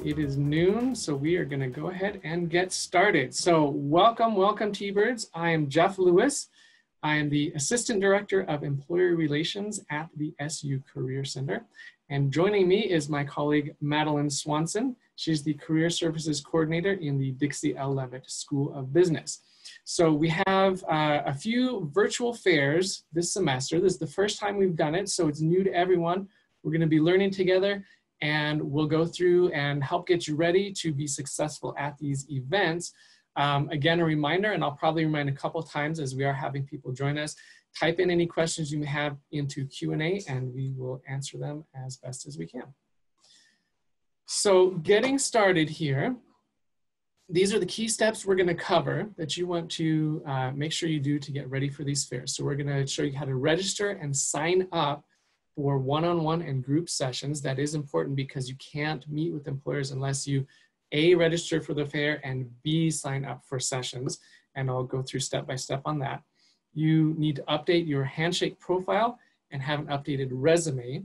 it is noon, so we are going to go ahead and get started. So welcome T-Birds. I am Jeff Lewis. I am the Assistant Director of Employer Relations at the SUU Career Center. And joining me is my colleague, Madeline Swanson. She's the Career Services Coordinator in the Dixie L. Levitt School of Business. So we have a few virtual fairs this semester. This is the first time we've done it, so it's new to everyone. We're going to be learning together, and we'll go through and help get you ready to be successful at these events. Again, a reminder, and I'll probably remind a couple times as we are having people join us, type in any questions you may have into Q&A and we will answer them as best as we can. So getting started here, these are the key steps we're going to cover that you want to make sure you do to get ready for these fairs. So we're going to show you how to register and sign up for one-on-one and group sessions. That is important because you can't meet with employers unless you A, register for the fair, and B, sign up for sessions. And I'll go through step by step on that. You need to update your Handshake profile and have an updated resume.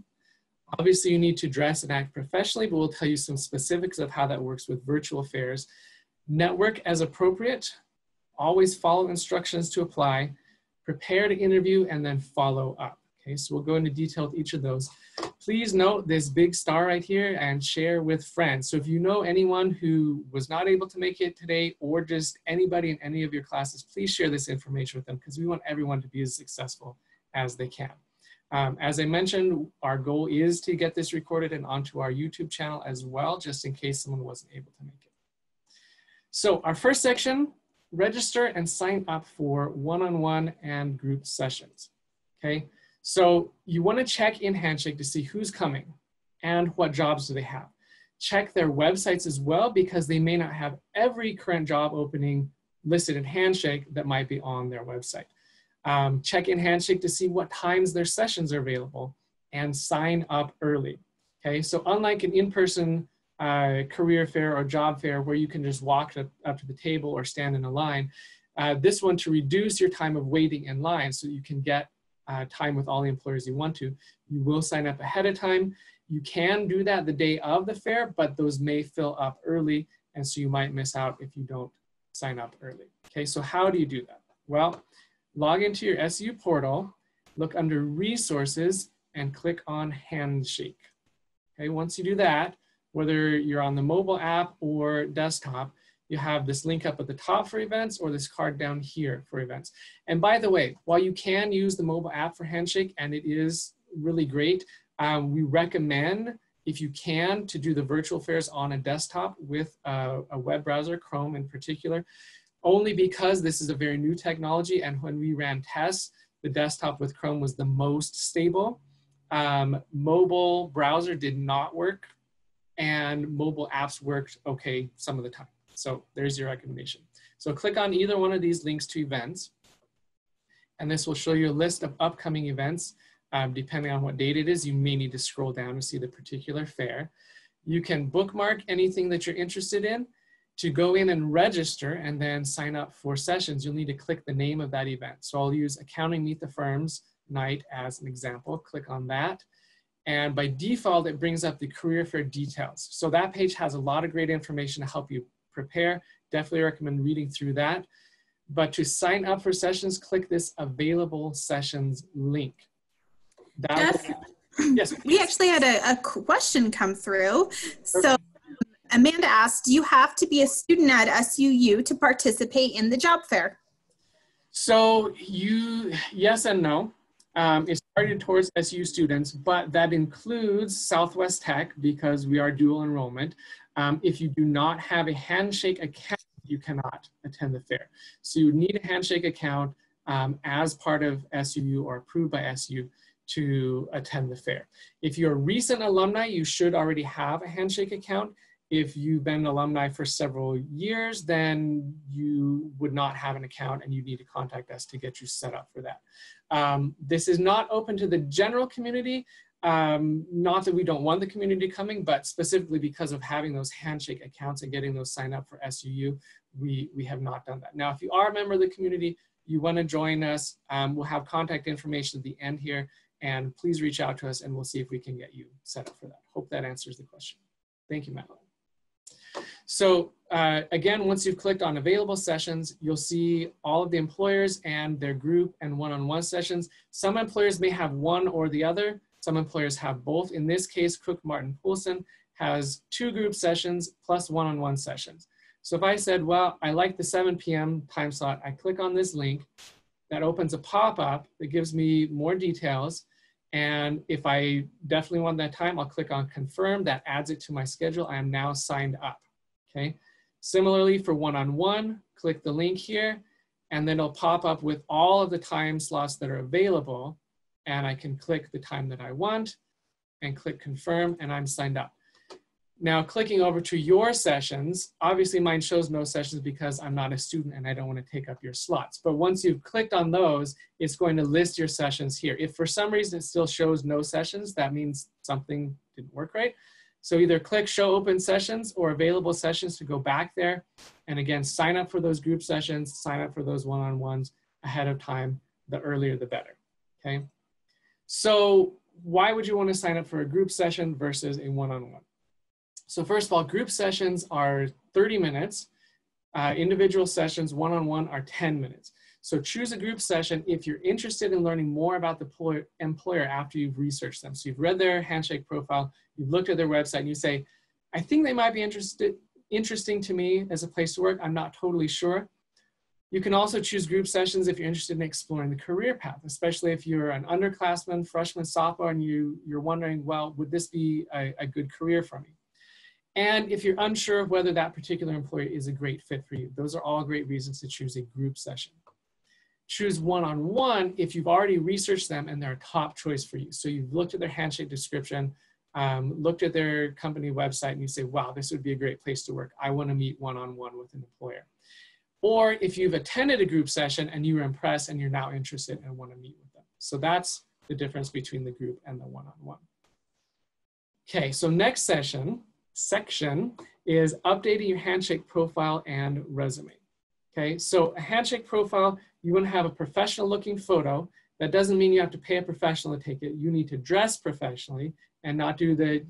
Obviously, you need to dress and act professionally, but we'll tell you some specifics of how that works with virtual fairs. Network as appropriate. Always follow instructions to apply. Prepare to interview, and then follow up. Okay, so we'll go into detail with each of those. Please note this big star right here and share with friends. So if you know anyone who was not able to make it today or just anybody in any of your classes, please share this information with them because we want everyone to be as successful as they can. As I mentioned, our goal is to get this recorded and onto our YouTube channel as well, just in case someone wasn't able to make it. So our first section, register and sign up for one-on-one and group sessions, okay? So you want to check in Handshake to see who's coming and what jobs do they have. Check their websites as well because they may not have every current job opening listed in Handshake that might be on their website. Check in Handshake to see what times their sessions are available and sign up early. Okay, so unlike an in-person career fair or job fair where you can just walk up to the table or stand in a line, this one, to reduce your time of waiting in line so you can get time with all the employers you want to, you will sign up ahead of time. You can do that the day of the fair, but those may fill up early, and so you might miss out if you don't sign up early. Okay, so how do you do that? Well, log into your SUU portal, look under Resources, and click on Handshake. Okay, once you do that, whether you're on the mobile app or desktop, you have this link up at the top for events or this card down here for events. And by the way, while you can use the mobile app for Handshake, and it is really great, we recommend, if you can, to do the virtual fairs on a desktop with a web browser, Chrome in particular, only because this is a very new technology. And when we ran tests, the desktop with Chrome was the most stable. Mobile browser did not work, and mobile apps worked okay some of the time. So there's your recommendation. So click on either one of these links to events, and this will show you a list of upcoming events. Depending on what date it is, you may need to scroll down to see the particular fair. You can bookmark anything that you're interested in. To go in and register and then sign up for sessions, you'll need to click the name of that event. So I'll use Accounting Meet the Firms Night as an example. Click on that. And by default, it brings up the career fair details. So that page has a lot of great information to help you prepare. Definitely recommend reading through that. But to sign up for sessions, click this Available Sessions link. Jeff, yes, we actually had a question come through. So Amanda asked, do you have to be a student at SUU to participate in the job fair? So yes and no. It's targeted towards SUU students, but that includes Southwest Tech because we are dual enrollment. If you do not have a Handshake account, you cannot attend the fair. So you need a Handshake account as part of SUU or approved by SUU to attend the fair. If you're a recent alumni, you should already have a Handshake account. If you've been an alumni for several years, then you would not have an account and you need to contact us to get you set up for that. This is not open to the general community. Not that we don't want the community coming, but specifically because of having those Handshake accounts and getting those signed up for SUU, we have not done that. Now, if you are a member of the community, you want to join us, we'll have contact information at the end here, and please reach out to us and we'll see if we can get you set up for that. Hope that answers the question. Thank you, Madeline. So again, once you've clicked on available sessions, you'll see all of the employers and their group and one-on-one sessions. Some employers may have one or the other. Some employers have both. In this case, Cook Martin Poulsen has 2 group sessions plus one-on-one sessions. So if I said, well, I like the 7 p.m. time slot, I click on this link, that opens a pop-up that gives me more details. And if I definitely want that time, I'll click on confirm. That adds it to my schedule. I am now signed up, okay? Similarly for one-on-one, click the link here, and then it'll pop up with all of the time slots that are available. And I can click the time that I want and click confirm, and I'm signed up. Now clicking over to your sessions, obviously mine shows no sessions because I'm not a student and I don't want to take up your slots. But once you've clicked on those, it's going to list your sessions here. If for some reason it still shows no sessions, that means something didn't work right. So either click show open sessions or available sessions to go back there. And again, sign up for those group sessions, sign up for those one-on-ones ahead of time. The earlier, the better, okay? So why would you want to sign up for a group session versus a one-on-one? So first of all, group sessions are 30 minutes. Individual sessions, one-on-one, are 10 minutes. So choose a group session if you're interested in learning more about the employer after you've researched them. So you've read their Handshake profile, you've looked at their website, and you say, I think they might be interesting to me as a place to work. I'm not totally sure. You can also choose group sessions if you're interested in exploring the career path, especially if you're an underclassman, freshman, sophomore, and you're wondering, well, would this be a good career for me? And if you're unsure of whether that particular employer is a great fit for you, those are all great reasons to choose a group session. Choose one-on-one if you've already researched them and they're a top choice for you. So you've looked at their Handshake description, looked at their company website, and you say, wow, this would be a great place to work. I want to meet one-on-one with an employer. Or if you've attended a group session and you were impressed and you're now interested and want to meet with them. So that's the difference between the group and the one-on-one. Okay, so next section is updating your Handshake profile and resume. Okay, so a Handshake profile, you want to have a professional looking photo. That doesn't mean you have to pay a professional to take it. You need to dress professionally and not do the,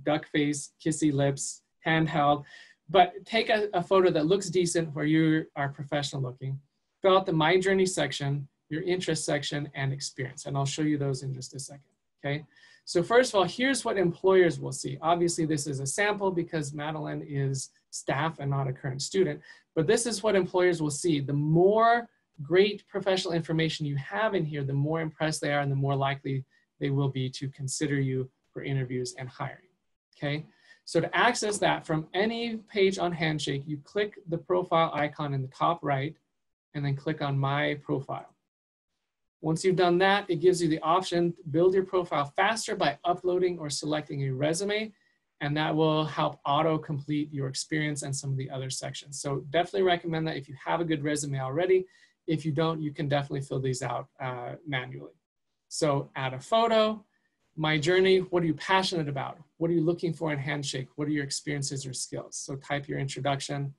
duck face, kissy lips, handheld, but take a photo that looks decent where you are professional looking. Fill out the My Journey section, your interest section, and experience. And I'll show you those in just a second, okay? So first of all, here's what employers will see. Obviously, this is a sample because Madeline is staff and not a current student, but this is what employers will see. The more great professional information you have in here, the more impressed they are and the more likely they will be to consider you for interviews and hiring, okay? So to access that from any page on Handshake, you click the profile icon in the top right and then click on My Profile. Once you've done that, it gives you the option to build your profile faster by uploading or selecting a resume, and that will help auto-complete your experience and some of the other sections. So definitely recommend that if you have a good resume already. If you don't, you can definitely fill these out manually. So add a photo, My Journey, what are you passionate about? What are you looking for in Handshake? What are your experiences or skills? So type your introduction,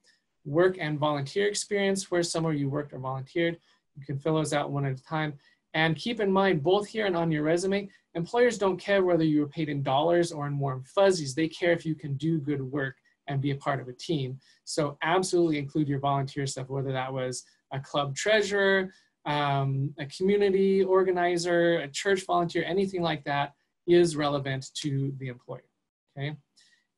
work and volunteer experience, where's somewhere you worked or volunteered. You can fill those out one at a time. And keep in mind, both here and on your resume, employers don't care whether you were paid in dollars or in warm fuzzies. They care if you can do good work and be a part of a team. So absolutely include your volunteer stuff, whether that was a club treasurer, a community organizer, a church volunteer, anything like that is relevant to the employer, okay?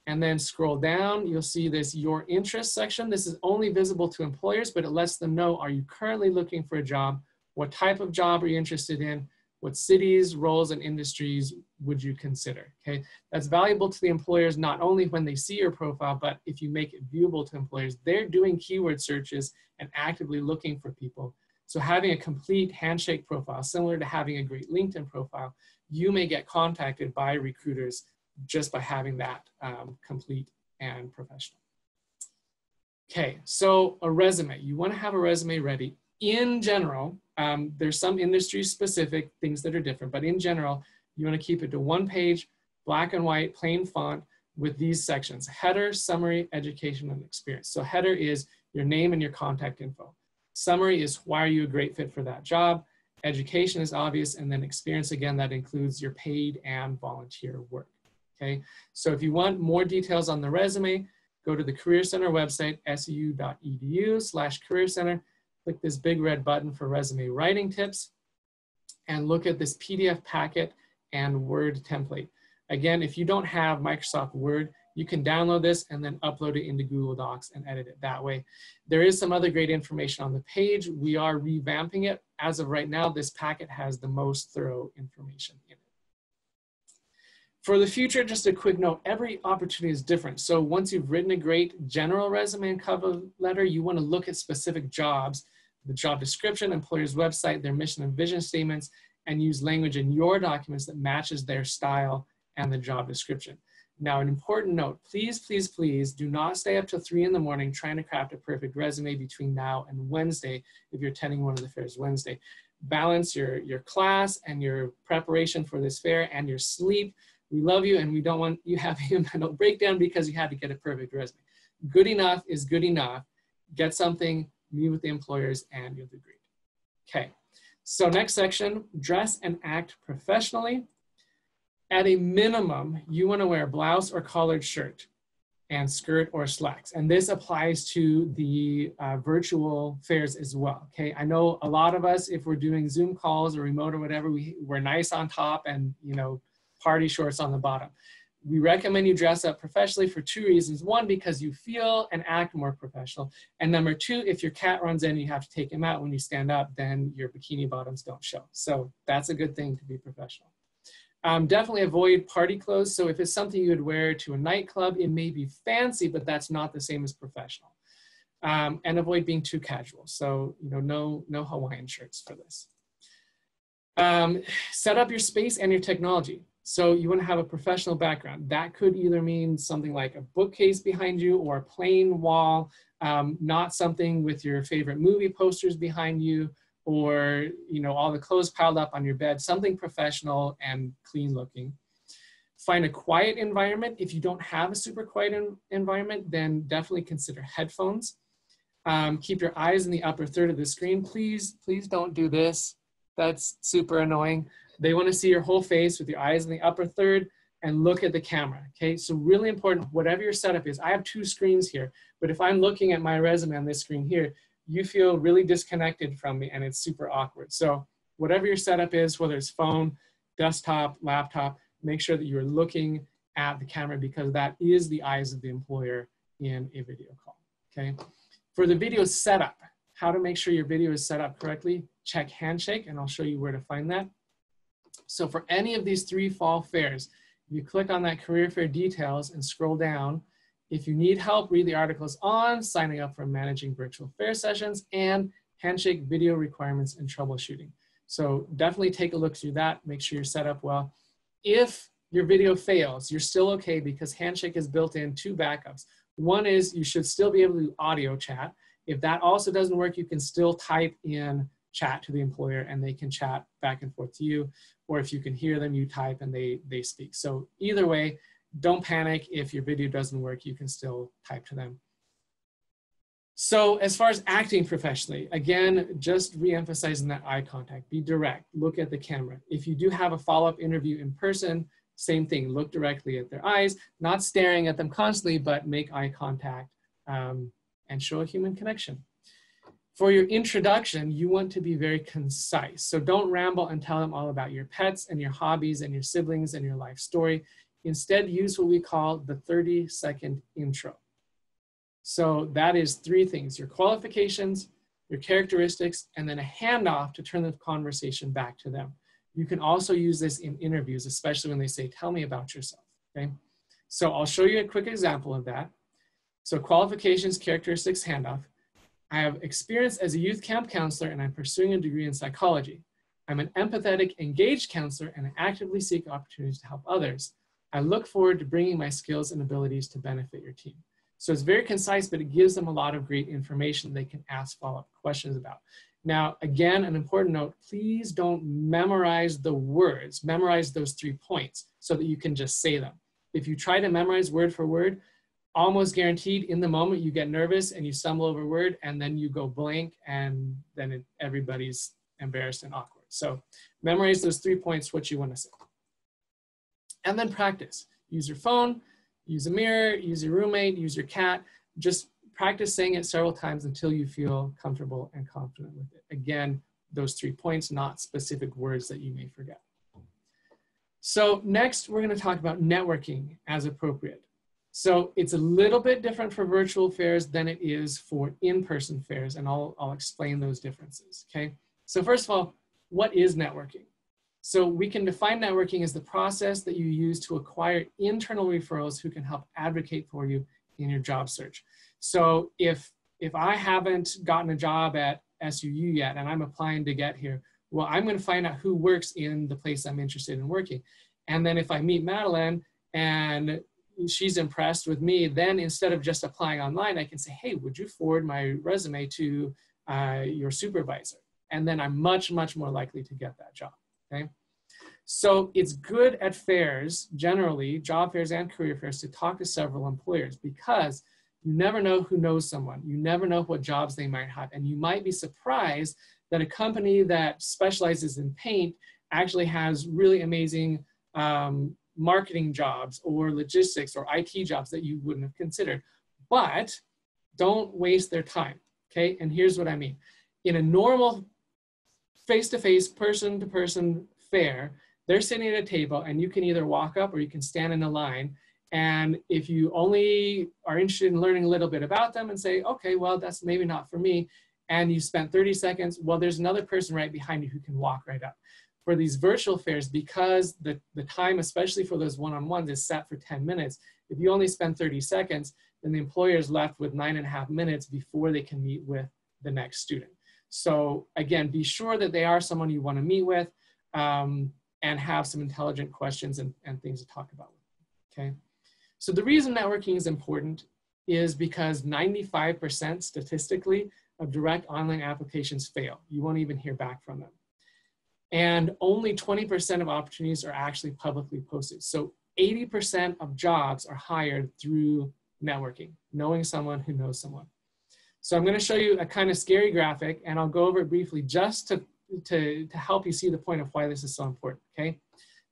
And then scroll down, you'll see this Your Interest section. This is only visible to employers, but it lets them know, are you currently looking for a job? What type of job are you interested in? What cities, roles, and industries would you consider, okay? That's valuable to the employers not only when they see your profile, but if you make it viewable to employers, they're doing keyword searches and actively looking for people. So having a complete Handshake profile, similar to having a great LinkedIn profile, you may get contacted by recruiters just by having that complete and professional. Okay, so a resume. You want to have a resume ready. In general, there's some industry-specific things that are different, but in general, you want to keep it to one page, black and white, plain font with these sections: header, summary, education, and experience. So header is your name and your contact info. Summary is why are you a great fit for that job. Education is obvious, and then experience, again, that includes your paid and volunteer work, okay? So if you want more details on the resume, go to the Career Center website, suu.edu/Career Center, click this big red button for resume writing tips, and look at this PDF packet and Word template. Again, if you don't have Microsoft Word, you can download this and then upload it into Google Docs and edit it that way. There is some other great information on the page. We are revamping it. As of right now, this packet has the most thorough information in it. For the future, just a quick note, every opportunity is different. So once you've written a great general resume and cover letter, you want to look at specific jobs, the job description, employer's website, their mission and vision statements, and use language in your documents that matches their style and the job description. Now, an important note, please, please, please do not stay up till 3 in the morning trying to craft a perfect resume between now and Wednesday if you're attending one of the fairs Wednesday. Balance your class and your preparation for this fair and your sleep. We love you and we don't want you having a mental breakdown because you had to get a perfect resume. Good enough is good enough. Get something, meet with the employers, and you'll do great. Okay, so next section, dress and act professionally. At a minimum, you want to wear a blouse or collared shirt and skirt or slacks. And this applies to the virtual fairs as well, okay? I know a lot of us, if we're doing Zoom calls or remote or whatever, we're nice on top and, you know, party shorts on the bottom. We recommend you dress up professionally for 2 reasons. One, because you feel and act more professional. And number 2, if your cat runs in and you have to take him out when you stand up, then your bikini bottoms don't show. So that's a good thing to be professional. Definitely avoid party clothes. So if it's something you would wear to a nightclub, it may be fancy, but that's not the same as professional. And avoid being too casual. So, you know, no Hawaiian shirts for this. Set up your space and your technology. So you want to have a professional background. That could either mean something like a bookcase behind you or a plain wall, not something with your favorite movie posters behind you, or, you know, all the clothes piled up on your bed, something professional and clean looking. Find a quiet environment. If you don't have a super quiet environment, then definitely consider headphones. Keep your eyes in the upper third of the screen. Please, please don't do this. That's super annoying. They want to see your whole face with your eyes in the upper third and look at the camera, okay? So really important, whatever your setup is. I have 2 screens here, but if I'm looking at my resume on this screen here, you feel really disconnected from me and it's super awkward. So whatever your setup is, whether it's phone, desktop, laptop, make sure that you're looking at the camera because that is the eyes of the employer in a video call, okay? For the video setup, how to make sure your video is set up correctly, check Handshake, and I'll show you where to find that. So for any of these 3 fall fairs, you click on that career fair details and scroll down. If you need help, read the articles on signing up for managing virtual fair sessions and Handshake video requirements and troubleshooting. So definitely take a look through that, make sure you're set up well. If your video fails, you're still okay because Handshake has built in 2 backups. One is you should still be able to do audio chat. If that also doesn't work, you can still type in chat to the employer and they can chat back and forth to you. Or if you can hear them, you type and they speak. So either way, don't panic. If your video doesn't work, you can still type to them. So as far as acting professionally, again, just re-emphasizing that eye contact. Be direct, look at the camera. If you do have a follow-up interview in person, same thing, look directly at their eyes, not staring at them constantly, but make eye contact and show a human connection. For your introduction, you want to be very concise. So don't ramble and tell them all about your pets and your hobbies and your siblings and your life story. Instead, use what we call the 30-second intro. So that is 3 things, your qualifications, your characteristics, and then a handoff to turn the conversation back to them. You can also use this in interviews, especially when they say, tell me about yourself, okay? So I'll show you a quick example of that. So qualifications, characteristics, handoff. I have experience as a youth camp counselor and I'm pursuing a degree in psychology. I'm an empathetic, engaged counselor and I actively seek opportunities to help others. I look forward to bringing my skills and abilities to benefit your team. So it's very concise, but it gives them a lot of great information they can ask follow-up questions about. Now, again, an important note, please don't memorize the words, memorize those 3 points so that you can just say them. If you try to memorize word for word, almost guaranteed in the moment you get nervous and you stumble over a word and then you go blank and then everybody's embarrassed and awkward. So memorize those 3 points, what you want to say. And then practice. Use your phone, Use a mirror, use your roommate, use your cat. Just practice saying it several times until you feel comfortable and confident with it. Again, those 3 points, not specific words that you may forget. So next, we're going to talk about networking as appropriate. So it's a little bit different for virtual fairs than it is for in-person fairs, and I'll explain those differences, okay? So first of all, what is networking? So we can define networking as the process that you use to acquire internal referrals who can help advocate for you in your job search. So if I haven't gotten a job at SUU yet and I'm applying to get here, well, I'm going to find out who works in the place I'm interested in working. And then if I meet Madeline and she's impressed with me, then instead of just applying online, I can say, hey, would you forward my resume to your supervisor? And then I'm much, much more likely to get that job, okay? So it's good at fairs, generally, job fairs and career fairs, to talk to several employers because you never know who knows someone. You never know what jobs they might have. And you might be surprised that a company that specializes in paint actually has really amazing marketing jobs or logistics or IT jobs that you wouldn't have considered. But don't waste their time, okay? And here's what I mean. In a normal face-to-face, person-to-person fair, they're sitting at a table and you can either walk up or you can stand in a line. And if you only are interested in learning a little bit about them and say, okay, well, that's maybe not for me, and you spent 30 seconds, well, there's another person right behind you who can walk right up. For these virtual fairs, because the time, especially for those one-on-ones, is set for 10 minutes, if you only spend 30 seconds, then the employer is left with 9.5 minutes before they can meet with the next student. So again, be sure that they are someone you want to meet with and have some intelligent questions and things to talk about, okay? So the reason networking is important is because 95% statistically of direct online applications fail. You won't even hear back from them. And only 20% of opportunities are actually publicly posted. So 80% of jobs are hired through networking, knowing someone who knows someone. So I'm going to show you a kind of scary graphic, and I'll go over it briefly just to help you see the point of why this is so important, okay?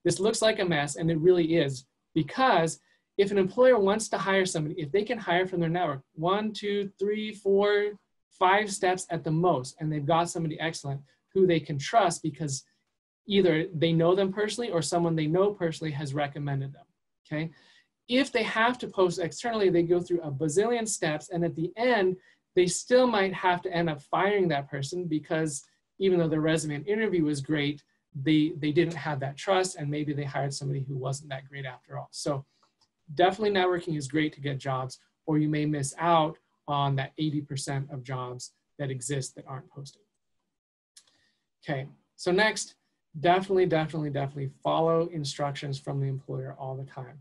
This looks like a mess, and it really is, because if an employer wants to hire somebody, if they can hire from their network, 1, 2, 3, 4, 5 steps at the most, and they've got somebody excellent who they can trust because either they know them personally or someone they know personally has recommended them, okay? If they have to post externally, they go through a bazillion steps, and at the end, they still might have to end up firing that person because even though their resume and interview was great, they didn't have that trust, and maybe they hired somebody who wasn't that great after all. So definitely networking is great to get jobs, or you may miss out on that 80% of jobs that exist that aren't posted. Okay, so next, definitely follow instructions from the employer all the time.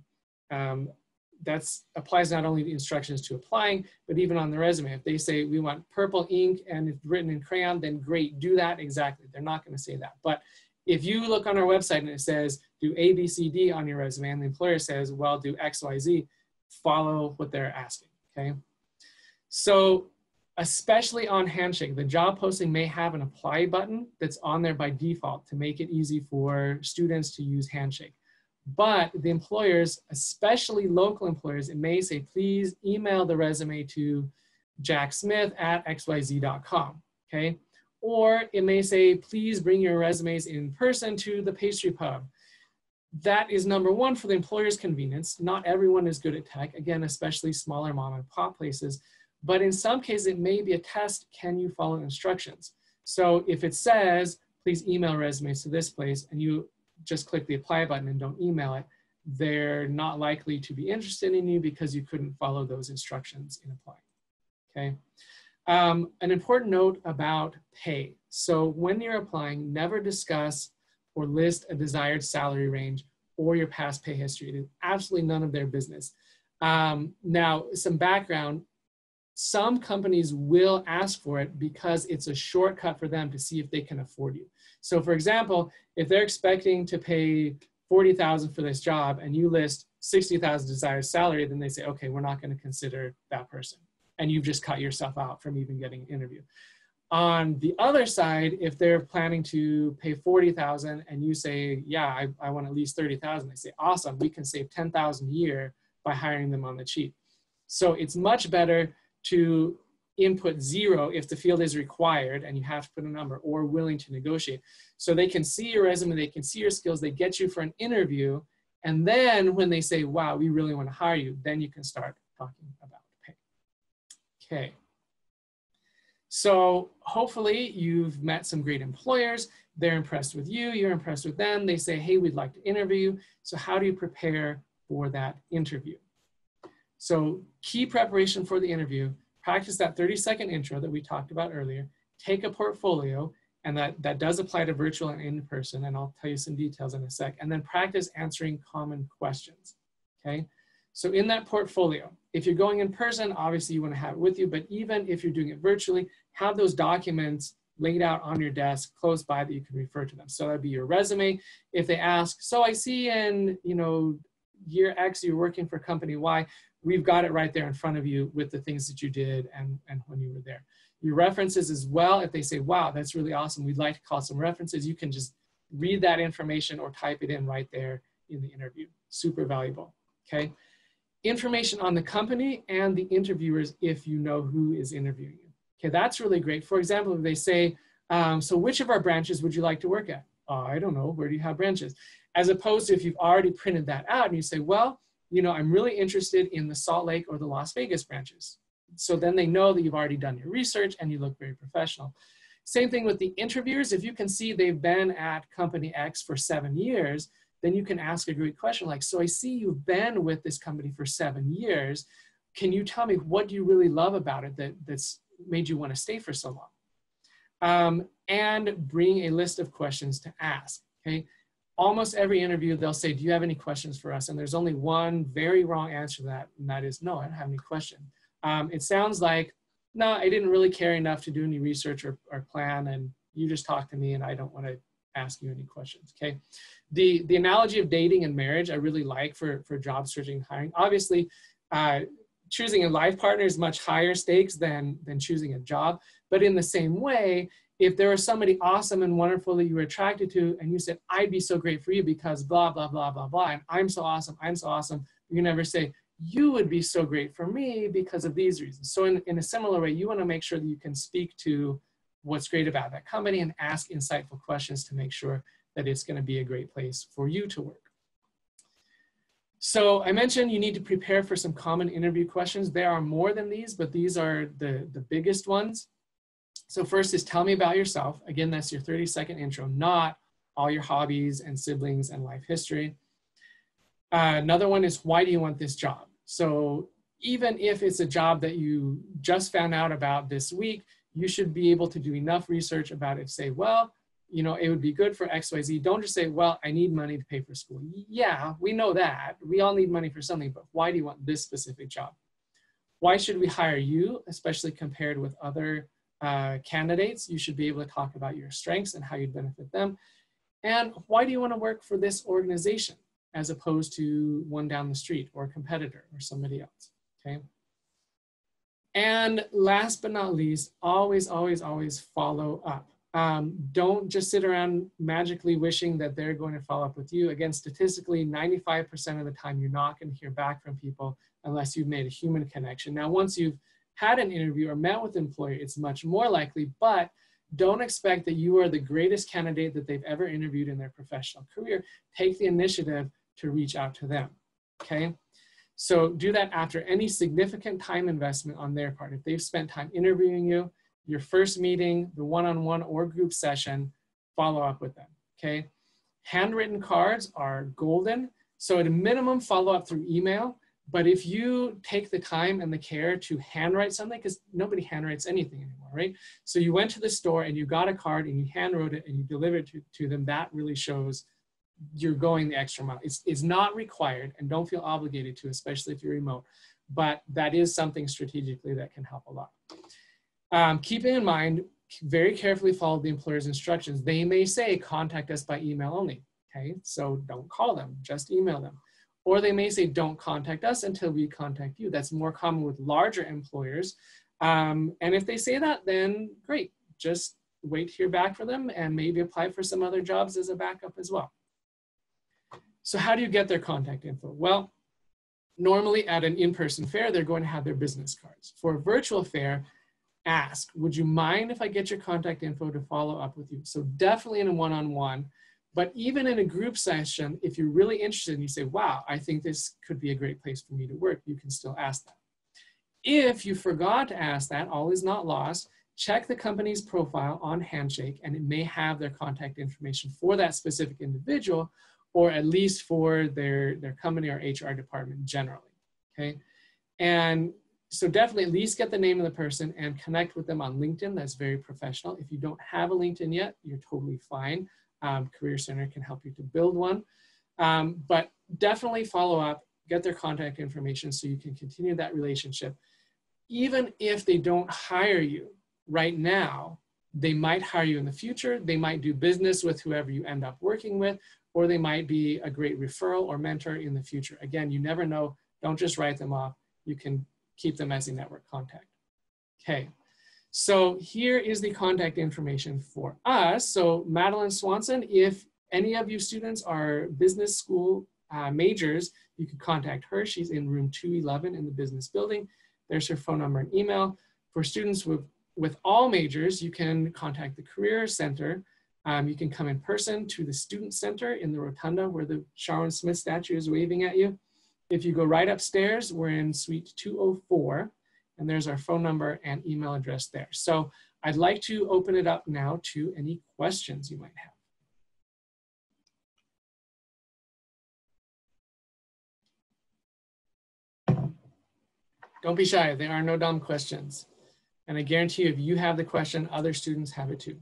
That applies not only to instructions to applying, but even on the resume. If they say we want purple ink and it's written in crayon, then great, do that exactly. They're not going to say that. But if you look on our website and it says do A, B, C, D on your resume, and the employer says, well, do X, Y, Z, follow what they're asking, okay? So especially on Handshake, the job posting may have an apply button that's on there by default to make it easy for students to use Handshake. But the employers, especially local employers, it may say, please email the resume to jacksmith@xyz.com, okay? Or it may say, please bring your resumes in person to the pastry pub. That is number one for the employer's convenience. Not everyone is good at tech, again, especially smaller mom and pop places. But in some cases, it may be a test, can you follow instructions? So if it says, please email resumes to this place, and you just click the apply button and don't email it, they're not likely to be interested in you because you couldn't follow those instructions in applying, okay? An important note about pay. So when you're applying, never discuss or list a desired salary range or your past pay history. It is absolutely none of their business. Now, some background, some companies will ask for it because it's a shortcut for them to see if they can afford you. So for example, if they're expecting to pay $40,000 for this job and you list $60,000 desired salary, then they say, okay, we're not going to consider that person. And you've just cut yourself out from even getting an interview. On the other side, if they're planning to pay $40,000 and you say, yeah, I want at least $30,000, they say, awesome, we can save $10,000 a year by hiring them on the cheap. So it's much better to input 0 if the field is required and you have to put a number, or willing to negotiate. So they can see your resume, they can see your skills, they get you for an interview, and then when they say, wow, we really want to hire you, then you can start talking about pay. Okay. So hopefully you've met some great employers. They're impressed with you, you're impressed with them. They say, hey, we'd like to interview you. So how do you prepare for that interview? So key preparation for the interview: practice that 30-second intro that we talked about earlier, take a portfolio, and that does apply to virtual and in-person, and I'll tell you some details in a sec, and then practice answering common questions, okay? So in that portfolio, if you're going in person, obviously you want to have it with you, but even if you're doing it virtually, have those documents laid out on your desk close by that you can refer to them. So that'd be your resume. If they ask, so I see in, you know, year X, you're working for company Y, we've got it right there in front of you with the things that you did and when you were there. Your references as well, if they say, wow, that's really awesome, we'd like to call some references, you can just read that information or type it in right there in the interview. Super valuable, okay? Information on the company and the interviewers if you know who is interviewing you. Okay, that's really great. For example, if they say, so which of our branches would you like to work at? I don't know, where do you have branches? As opposed to if you've already printed that out and you say, well, you know, I'm really interested in the Salt Lake or the Las Vegas branches. So then they know that you've already done your research and you look very professional. Same thing with the interviewers. If you can see they've been at company X for 7 years, then you can ask a great question like, so I see you've been with this company for 7 years. Can you tell me what do you really love about it that's made you want to stay for so long? And bring a list of questions to ask, okay? Almost every interview, they'll say, do you have any questions for us? And there's only one very wrong answer to that, and that is, no, I don't have any question. It sounds like, no, I didn't really care enough to do any research or plan, and you just talk to me and I don't want to ask you any questions, okay? The analogy of dating and marriage I really like for job searching and hiring. Obviously, choosing a life partner is much higher stakes than choosing a job, but in the same way, if there was somebody awesome and wonderful that you were attracted to and you said, I'd be so great for you because blah, blah, blah, blah, blah, and I'm so awesome, you can never say, you would be so great for me because of these reasons. So in a similar way, you want to make sure that you can speak to what's great about that company and ask insightful questions to make sure that it's going to be a great place for you to work. So I mentioned you need to prepare for some common interview questions. There are more than these, but these are the biggest ones. So first is tell me about yourself. Again, that's your 30-second intro, not all your hobbies and siblings and life history. Another one is why do you want this job? So even if it's a job that you just found out about this week, you should be able to do enough research about it to say, well, you know, it would be good for XYZ. Don't just say, well, I need money to pay for school. Yeah, we know that. We all need money for something, but why do you want this specific job? Why should we hire you, especially compared with other candidates? You should be able to talk about your strengths and how you'd benefit them. And why do you want to work for this organization as opposed to one down the street or a competitor or somebody else, okay? And last but not least, always, always, always follow up. Don't just sit around magically wishing that they're going to follow up with you. Again, statistically, 95% of the time, you're not going to hear back from people unless you've made a human connection. Now, once you've had an interview or met with an employer, it's much more likely, but don't expect that you are the greatest candidate that they've ever interviewed in their professional career. Take the initiative to reach out to them, okay? So do that after any significant time investment on their part. If they've spent time interviewing you, your first meeting, the one-on-one or group session, follow up with them, okay? Handwritten cards are golden. So at a minimum, follow up through email. But if you take the time and the care to handwrite something, because nobody handwrites anything anymore, right? So you went to the store and you got a card and you handwrote it and you delivered it to them, that really shows you're going the extra mile. It's not required, and don't feel obligated to, especially if you're remote, but that is something strategically that can help a lot. Keeping in mind, very carefully follow the employer's instructions. They may say, contact us by email only, okay? So don't call them, just email them. Or they may say, don't contact us until we contact you. That's more common with larger employers. And if they say that, then great. Just wait to hear back from them and maybe apply for some other jobs as a backup as well. So how do you get their contact info? Well, Normally at an in-person fair, they're going to have their business cards. For a virtual fair, ask, would you mind if I get your contact info to follow up with you? So definitely in a one-on-one, but even in a group session, if you're really interested and you say, wow, I think this could be a great place for me to work, you can still ask that. If you forgot to ask that, all is not lost. Check the company's profile on Handshake, and it may have their contact information for that specific individual, or at least for their company or HR department generally, okay? And so definitely at least get the name of the person and connect with them on LinkedIn. That's very professional. If you don't have a LinkedIn yet, you're totally fine. Career Center can help you to build one. But definitely follow up, get their contact information so you can continue that relationship. Even if they don't hire you right now, they might hire you in the future. They might do business with whoever you end up working with, or they might be a great referral or mentor in the future. Again, you never know. Don't just write them off. You can keep them as a network contact. Okay, so here is the contact information for us. So Madeline Swanson, if any of you students are business school majors, you could contact her. She's in room 211 in the business building. There's her phone number and email. For students with all majors, you can contact the Career Center. You can come in person to the Student Center in the rotunda where the Sharon Smith statue is waving at you. If you go right upstairs, we're in suite 204, and there's our phone number and email address there. So I'd like to open it up now to any questions you might have. Don't be shy, there are no dumb questions. And I guarantee you, if you have the question, other students have it too.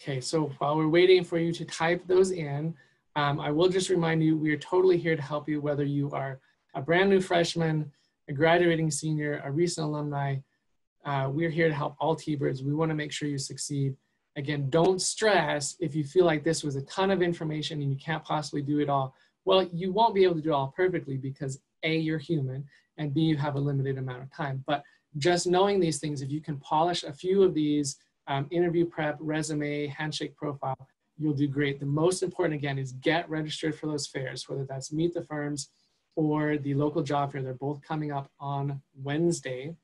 Okay, so while we're waiting for you to type those in, I will just remind you, we are totally here to help you, whether you are a brand new freshman, a graduating senior, a recent alumni. We're here to help all T-Birds. We want to make sure you succeed. Again, don't stress if you feel like this was a ton of information and you can't possibly do it all. Well, you won't be able to do it all perfectly because A, you're human, and B, you have a limited amount of time. But just knowing these things, if you can polish a few of these, interview prep, resume, Handshake profile, you'll do great. The most important, again, is get registered for those fairs, whether that's Meet the Firms or the local job fair. They're both coming up on Wednesday.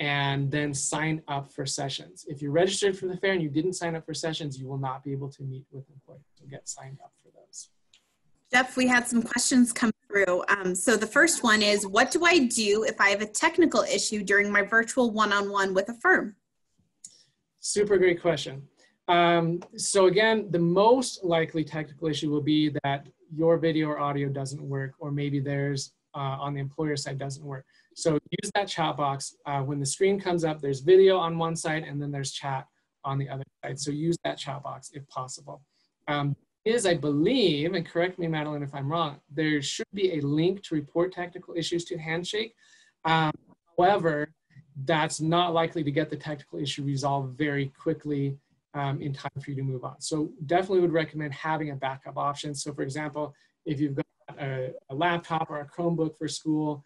And then sign up for sessions. If you're registered for the fair and you didn't sign up for sessions, you will not be able to meet with employers. So get signed up for those. Jeff, we had some questions come through. So the first one is, what do I do if I have a technical issue during my virtual one-on-one with a firm? Super great question. So again, the most likely technical issue will be that your video or audio doesn't work, or maybe there's on the employer side doesn't work. So use that chat box. When the screen comes up, there's video on one side and then there's chat on the other side. So use that chat box if possible. I believe, and correct me, Madeline, if I'm wrong, there should be a link to report technical issues to Handshake. However, that's not likely to get the technical issue resolved very quickly in time for you to move on. So definitely would recommend having a backup option. So for example, if you've got a laptop or a Chromebook for school,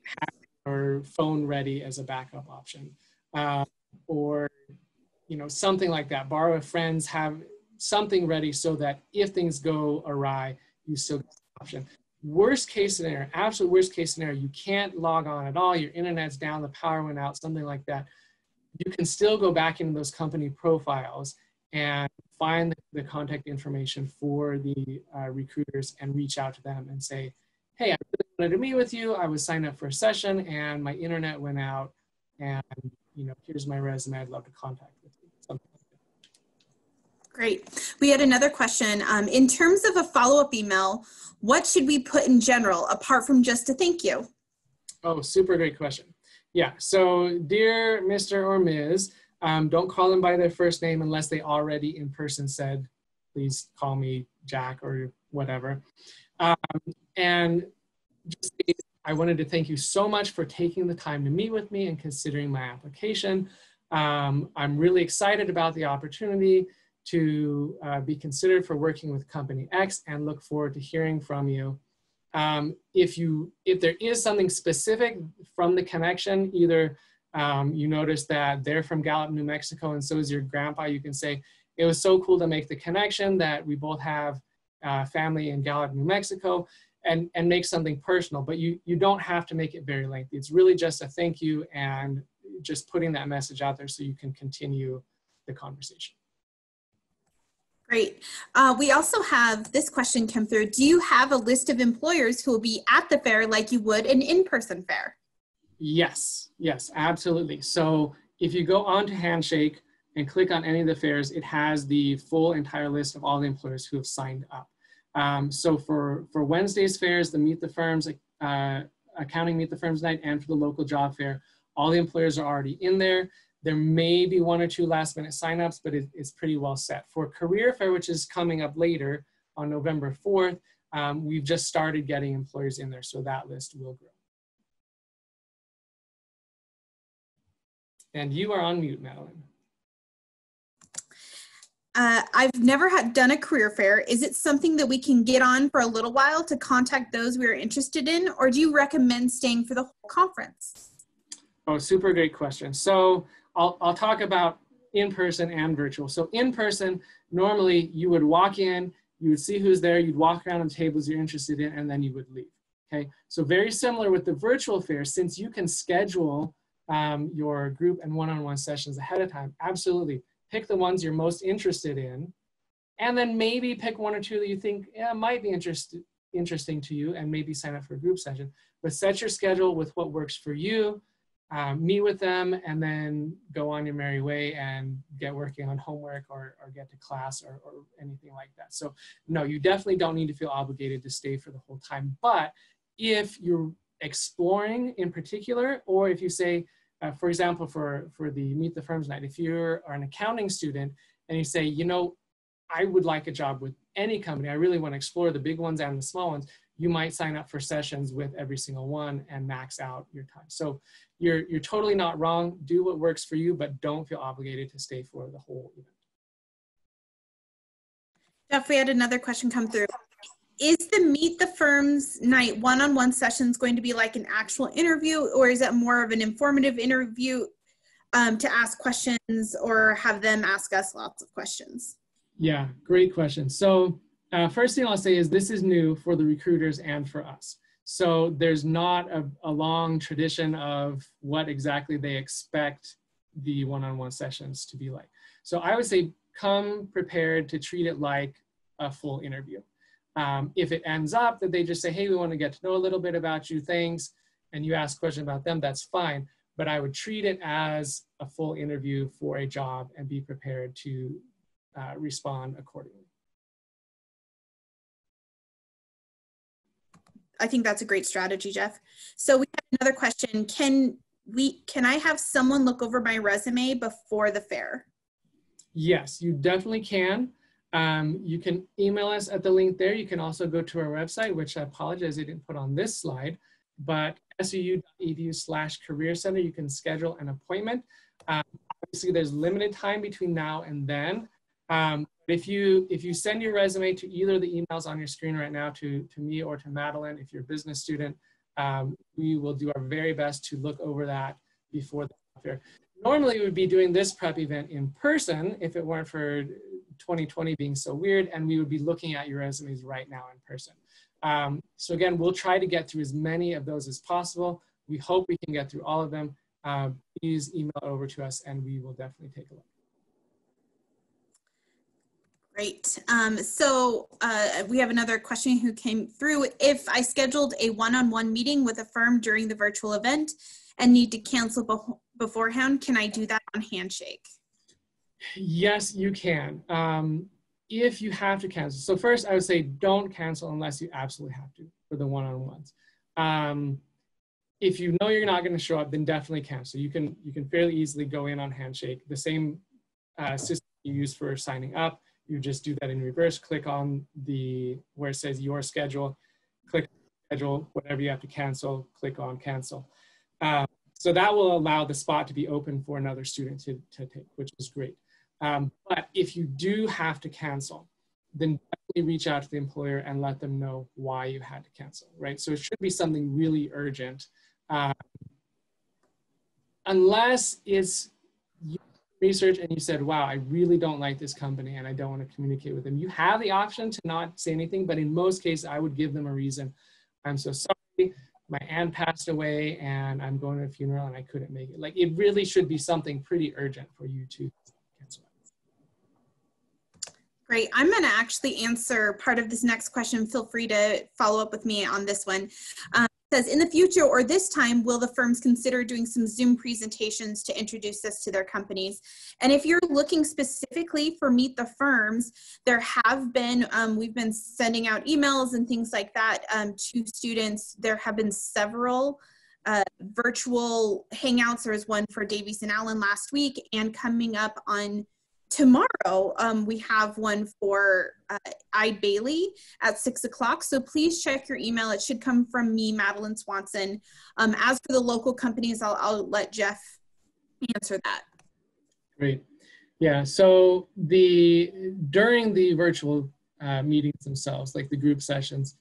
have your phone ready as a backup option. Or something like that. Borrow a friend's, have something ready so that if things go awry, you still get the option. Worst case scenario, absolute worst case scenario, you can't log on at all, your internet's down, the power went out, something like that. You can still go back into those company profiles and find the contact information for the recruiters and reach out to them and say, hey, I really wanted to meet with you. I was signed up for a session and my internet went out, and here's my resume. I'd love to contact with you. Something like that. Great. We had another question. In terms of a follow-up email, what should we put in general apart from just a thank you? Oh, super great question. Yeah, so dear Mr. or Ms., don't call them by their first name unless they already in person said, please call me Jack or whatever. And just say, I wanted to thank you so much for taking the time to meet with me and considering my application. I'm really excited about the opportunity to be considered for working with Company X and look forward to hearing from you. If there is something specific from the connection, either you notice that they're from Gallup, New Mexico, and so is your grandpa. You can say, it was so cool to make the connection that we both have family in Gallup, New Mexico, and make something personal. But you don't have to make it very lengthy. It's really just a thank you and just putting that message out there so you can continue the conversation. Great. We also have this question come through. Do you have a list of employers who will be at the fair like you would an in-person fair? Yes, yes, absolutely. So if you go on to Handshake and click on any of the fairs, it has the full entire list of all the employers who have signed up. So for Wednesday's fairs, the Meet the Firms, Accounting Meet the Firms night, and for the local job fair, all the employers are already in there. There may be 1 or 2 last minute signups, but it's pretty well set. For Career Fair, which is coming up later on November 4th, we've just started getting employers in there, so that list will grow. And you are on mute, Madeline. I've never done a career fair. Is it something that we can get on for a little while to contact those we are interested in, or do you recommend staying for the whole conference? Oh, super great question. So I'll talk about in-person and virtual. So in-person, normally you would walk in, you would see who's there, you'd walk around on tables you're interested in, and then you would leave, okay? So very similar with the virtual fair, since you can schedule your group and one-on-one sessions ahead of time, absolutely. Pick the ones you're most interested in, and then maybe pick 1 or 2 that you think might be interesting to you, and maybe sign up for a group session. But set your schedule with what works for you, meet with them, and then go on your merry way and get working on homework or get to class or anything like that. So no, you definitely don't need to feel obligated to stay for the whole time. But if you're exploring in particular, or if you say, for example, for the Meet the Firms night, if you're an accounting student and you say, you know, I would like a job with any company, I really want to explore the big ones and the small ones, you might sign up for sessions with every single one and max out your time. So you're totally not wrong. Do what works for you, but don't feel obligated to stay for the whole event. Jeff, we had another question come through. Is the Meet the Firms night one-on-one sessions going to be like an actual interview, or is it more of an informative interview to ask questions or have them ask us lots of questions? Yeah, great question. So first thing I'll say is this is new for the recruiters and for us. So there's not a long tradition of what exactly they expect the one-on-one sessions to be like. So I would say come prepared to treat it like a full interview. If it ends up that they just say, hey, we want to get to know a little bit about you, thanks, and you ask questions about them, that's fine. But I would treat it as a full interview for a job and be prepared to respond accordingly. I think that's a great strategy, Jeff. So we have another question. Can I have someone look over my resume before the fair? Yes, you definitely can. You can email us at the link there. You can also go to our website, which I apologize I didn't put on this slide, but SUU.edu/career center. You can schedule an appointment. Obviously, there's limited time between now and then. If you send your resume to either of the emails on your screen right now, to me or to Madeline, if you're a business student, we will do our very best to look over that before the fair. Normally, we would be doing this prep event in person if it weren't for 2020 being so weird, and we would be looking at your resumes right now in person. So again, we'll try to get through as many of those as possible. We hope we can get through all of them. Please email over to us and we will definitely take a look. Great. We have another question who came through. If I scheduled a one-on-one meeting with a firm during the virtual event and need to cancel beforehand, can I do that on Handshake? Yes, you can. If you have to cancel. So first I would say don't cancel unless you absolutely have to for the one-on-ones. If you know you're not going to show up, then definitely cancel. You can fairly easily go in on Handshake. The same system you use for signing up. You just do that in reverse. Click on where it says your schedule. Click schedule, whatever you have to cancel, click on cancel. So that will allow the spot to be open for another student to take, which is great. But if you do have to cancel, then definitely reach out to the employer and let them know why you had to cancel, right? So it should be something really urgent. unless it's research and you said, wow, I really don't like this company and I don't want to communicate with them. You have the option to not say anything, but in most cases, I would give them a reason. I'm so sorry, my aunt passed away and I'm going to a funeral and I couldn't make it. Like, it really should be something pretty urgent for you to cancel. Great. I'm going to actually answer part of this next question. Feel free to follow up with me on this one. It says, in the future or this time, will the firms consider doing some Zoom presentations to introduce us to their companies? And if you're looking specifically for Meet the Firms, there have been, we've been sending out emails and things like that to students. There have been several virtual hangouts. There was one for Davies and Allen last week, and coming up on tomorrow, we have one for Ide Bailey at 6 o'clock. So please check your email. It should come from me, Madeline Swanson. As for the local companies, I'll let Jeff answer that. Great. Yeah, so during the virtual meetings themselves, like the group sessions,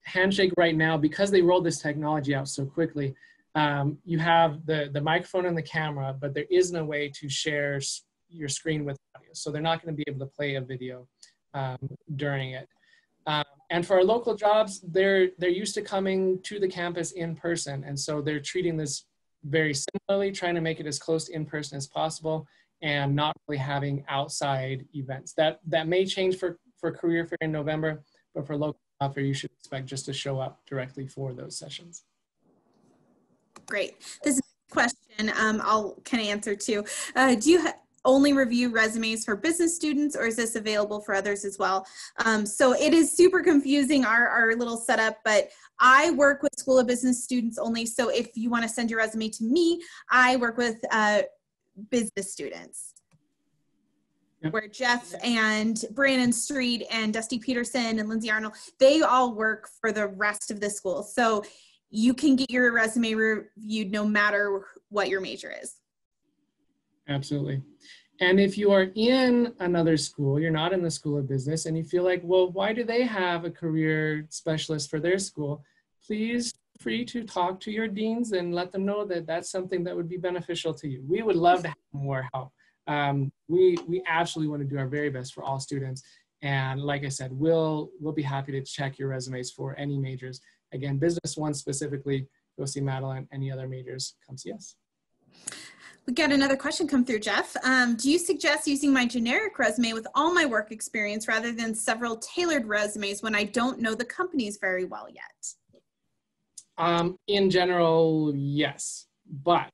Handshake right now, because they rolled this technology out so quickly, you have the microphone and the camera, but there isn't a way to share your screen with audio. So they're not going to be able to play a video during it. And for our local jobs, they're used to coming to the campus in person. And so they're treating this very similarly, trying to make it as close to in person as possible and not really having outside events. That may change for Career Fair in November, but for local job fair, you should expect just to show up directly for those sessions. Great. This is a question I'll kind of answer too. Do you only review resumes for business students, or is this available for others as well? So it is super confusing, our little setup, but I work with School of Business students only. So if you want to send your resume to me, I work with business students. Yep. Where Jeff and Brandon Street and Dusty Peterson and Lindsay Arnold, they all work for the rest of the school. So you can get your resume reviewed no matter what your major is. Absolutely. And if you are in another school, you're not in the School of Business, and you feel like, well, why do they have a career specialist for their school? Please feel free to talk to your deans and let them know that that's something that would be beneficial to you. We would love to have more help. We absolutely want to do our very best for all students. And like I said, we'll be happy to check your resumes for any majors. Again, business one specifically, go see Madeline. Any other majors, come see us. We got another question come through, Jeff. Do you suggest using my generic resume with all my work experience rather than several tailored resumes when I don't know the companies very well yet? In general, yes, but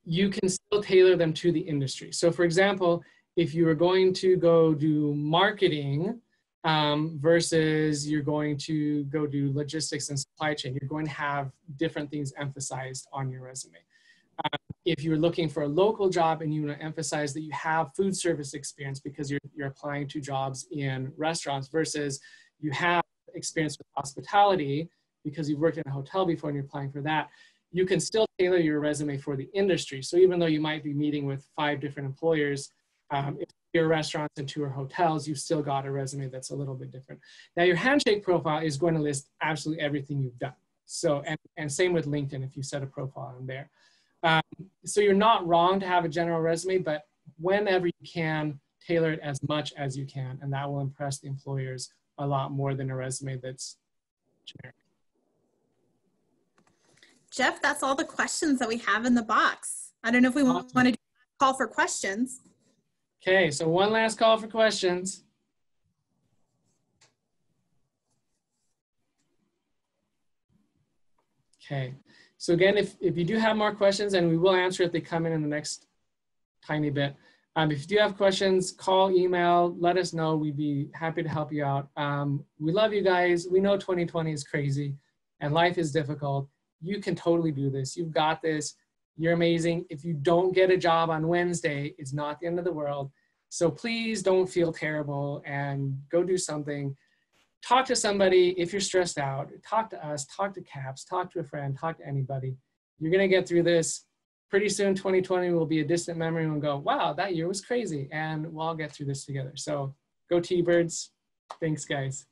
you can still tailor them to the industry. So for example, if you were going to go do marketing versus you're going to go do logistics and supply chain, you're going to have different things emphasized on your resume. If you're looking for a local job and you want to emphasize that you have food service experience because you're applying to jobs in restaurants versus you have experience with hospitality because you've worked in a hotel before and you're applying for that, you can still tailor your resume for the industry. So even though you might be meeting with 5 different employers, if you're restaurants and 2 are hotels, you've still got a resume that's a little bit different. Now your Handshake profile is going to list absolutely everything you've done. So, and same with LinkedIn if you set a profile on there. So you're not wrong to have a general resume, but whenever you can, tailor it as much as you can, and that will impress the employers a lot more than a resume that's generic. Jeff, that's all the questions that we have in the box. I don't know if we want to do a call for questions. Okay, so one last call for questions. Okay. So again, if you do have more questions, and we will answer if they come in the next tiny bit. If you do have questions, call, email, let us know. We'd be happy to help you out. We love you guys. We know 2020 is crazy and life is difficult. You can totally do this. You've got this. You're amazing. If you don't get a job on Wednesday, it's not the end of the world. So please don't feel terrible and go do something. Talk to somebody if you're stressed out. Talk to us, talk to CAPS, talk to a friend, talk to anybody. You're going to get through this. Pretty soon, 2020 will be a distant memory and we'll go, wow, that year was crazy. And we'll all get through this together. So go T-Birds. Thanks, guys.